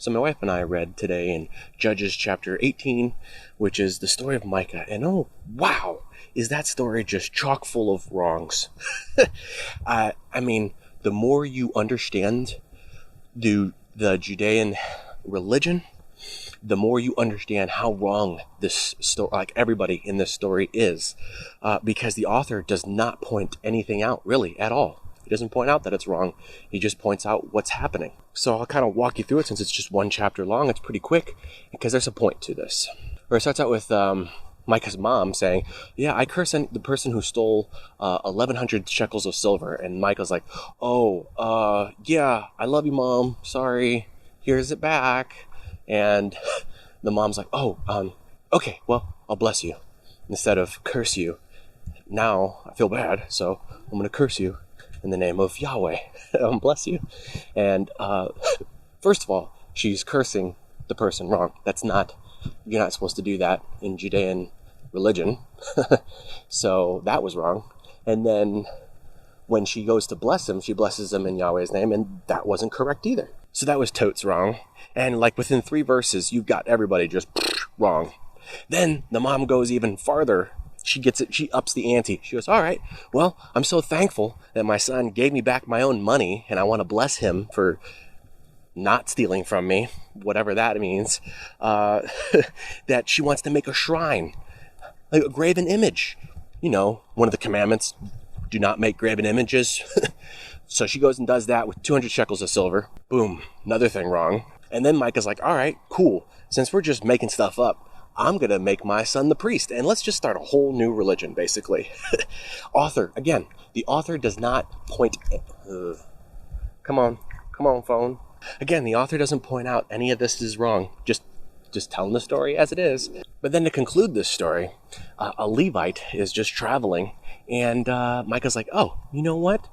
So my wife and I read today in Judges chapter 18, which is the story of Micah. And oh, wow, is that story just chock full of wrongs. I mean, the more you understand the Judean religion, the more you understand how wrong this story, like everybody in this story is, because the author does not point anything out really at all. He doesn't point out that it's wrong. He just points out what's happening. So I'll kind of walk you through it since it's just one chapter long. It's pretty quick because there's a point to this. Where it starts out with Micah's mom saying, yeah, I curse the person who stole 1,100 shekels of silver. And Micah's like, yeah, I love you, Mom. Sorry. Here's it back. And the mom's like, okay, well, I'll bless you instead of curse you. Now I feel bad, so I'm going to curse you in the name of Yahweh. Bless you. And first of all, she's cursing the person wrong. You're not supposed to do that in Judean religion. So that was wrong. And then when she goes to bless him, she blesses him in Yahweh's name, and that wasn't correct either. So that was totes wrong. And like within 3 verses, you've got everybody just wrong. Then the mom goes even farther. She gets it. She ups the ante. She goes, all right, well, I'm so thankful that my son gave me back my own money, and I want to bless him for not stealing from me, whatever that means, that she wants to make a shrine, like a graven image. You know, one of the commandments, do not make graven images. So she goes and does that with 200 shekels of silver. Boom, another thing wrong. And then Micah's like, all right, cool. Since we're just making stuff up, I'm going to make my son the priest. And let's just start a whole new religion, basically. The author does not point... Come on, phone. Again, the author doesn't point out any of this is wrong. Just telling the story as it is. But then to conclude this story, a Levite is just traveling. And Micah's like, oh, you know what?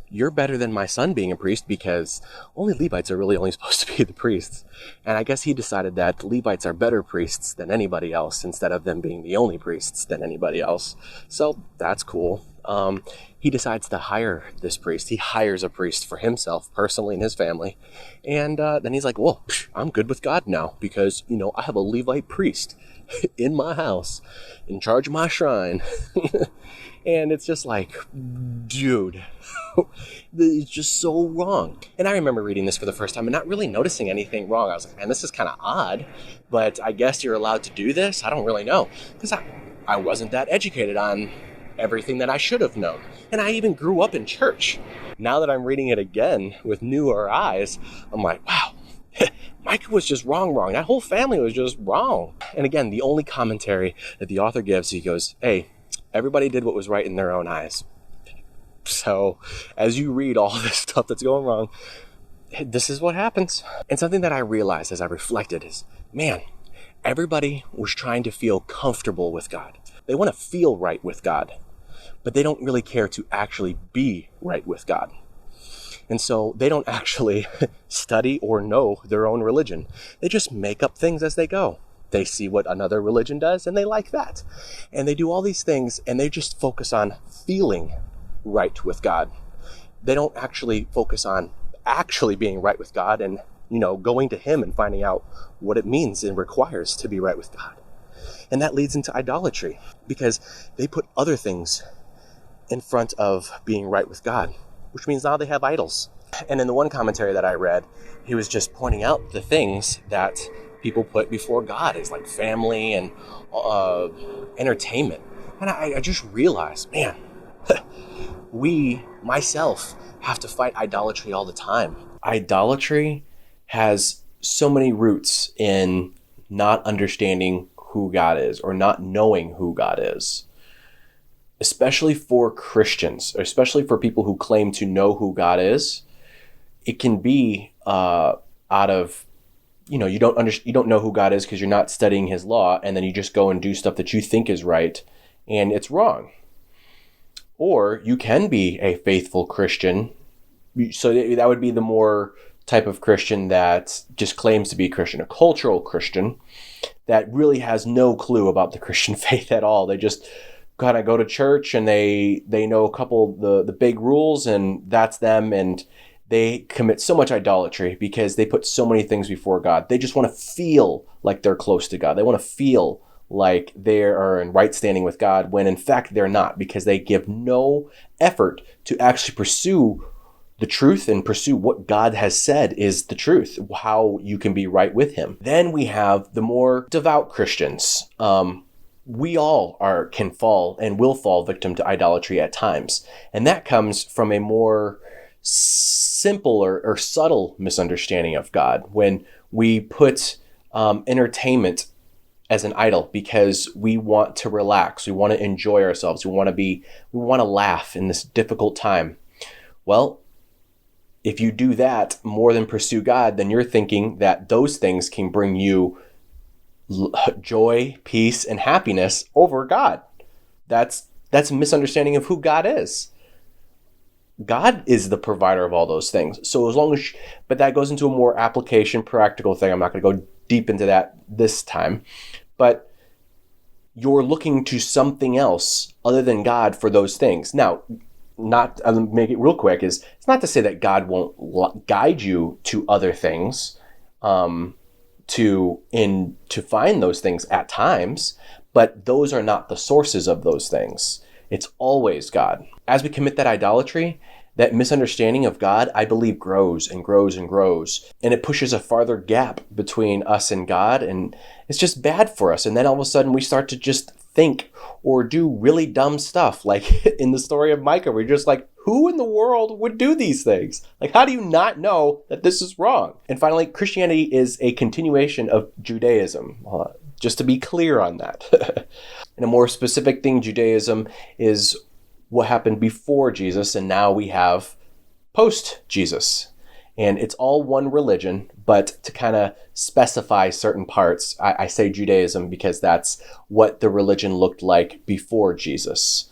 You're better than my son being a priest because only Levites are really only supposed to be the priests. And I guess he decided that Levites are better priests than anybody else instead of them being the only priests than anybody else. So that's cool. He decides to hire this priest. He hires a priest for himself personally and his family. And then he's like, well, I'm good with God now because, I have a Levite priest in my house in charge of my shrine. And it's just like, dude, it's just so wrong. And I remember reading this for the first time and not really noticing anything wrong. I was like, man, this is kind of odd, but I guess you're allowed to do this? I don't really know. Because I wasn't that educated on everything that I should have known. And I even grew up in church. Now that I'm reading it again with newer eyes, I'm like, wow, Micah was just wrong. That whole family was just wrong. And again, the only commentary that the author gives, he goes, hey, everybody did what was right in their own eyes. So as you read all this stuff that's going wrong, this is what happens. And something that I realized as I reflected is, man, everybody was trying to feel comfortable with God. They want to feel right with God, but they don't really care to actually be right with God. And so they don't actually study or know their own religion. They just make up things as they go. They see what another religion does and they like that. And they do all these things and they just focus on feeling right with God. They don't actually focus on actually being right with God and, going to Him and finding out what it means and requires to be right with God. And that leads into idolatry because they put other things in front of being right with God, which means now they have idols. And in the one commentary that I read, he was just pointing out the things that people put before God is like family and entertainment. And I just realized, man, myself, have to fight idolatry all the time. Idolatry has so many roots in not understanding who God is or not knowing who God is. Especially for Christians, especially for people who claim to know who God is. It can be out of you don't know who God is because you're not studying His law, and then you just go and do stuff that you think is right, and it's wrong. Or you can be a faithful Christian, so that would be the more type of Christian that just claims to be Christian, a cultural Christian that really has no clue about the Christian faith at all. They just kind of go to church and they know a couple the big rules, and that's them, and they commit so much idolatry because they put so many things before God. They just want to feel like they're close to God. They want to feel like they are in right standing with God, when in fact they're not, because they give no effort to actually pursue the truth and pursue what God has said is the truth, how you can be right with him. Then we have the more devout Christians. We all can fall and will fall victim to idolatry at times. And that comes from a more simple or subtle misunderstanding of God, when we put entertainment as an idol because we want to relax, we want to enjoy ourselves, we want to laugh in this difficult time. Well, if you do that more than pursue God, then you're thinking that those things can bring you joy, peace, and happiness over God. That's a misunderstanding of who God is. God is the provider of all those things. So but that goes into a more application, practical thing. I'm not going to go deep into that this time, but you're looking to something else other than God for those things. Now, I'll make it real quick, it's not to say that God won't guide you to other things, to find those things at times, but those are not the sources of those things. It's always God. As we commit that idolatry, that misunderstanding of God, I believe, grows and grows and grows. And it pushes a farther gap between us and God. And it's just bad for us. And then all of a sudden we start to just think or do really dumb stuff. Like in the story of Micah, we're just like, who in the world would do these things? Like, how do you not know that this is wrong? And finally, Christianity is a continuation of Judaism. Just to be clear on that. And a more specific thing, Judaism is what happened before Jesus, and now we have post-Jesus. And it's all one religion, but to kind of specify certain parts, I say Judaism because that's what the religion looked like before Jesus,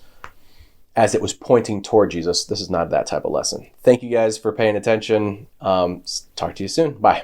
as it was pointing toward Jesus. This is not that type of lesson. Thank you guys for paying attention. Talk to you soon. Bye.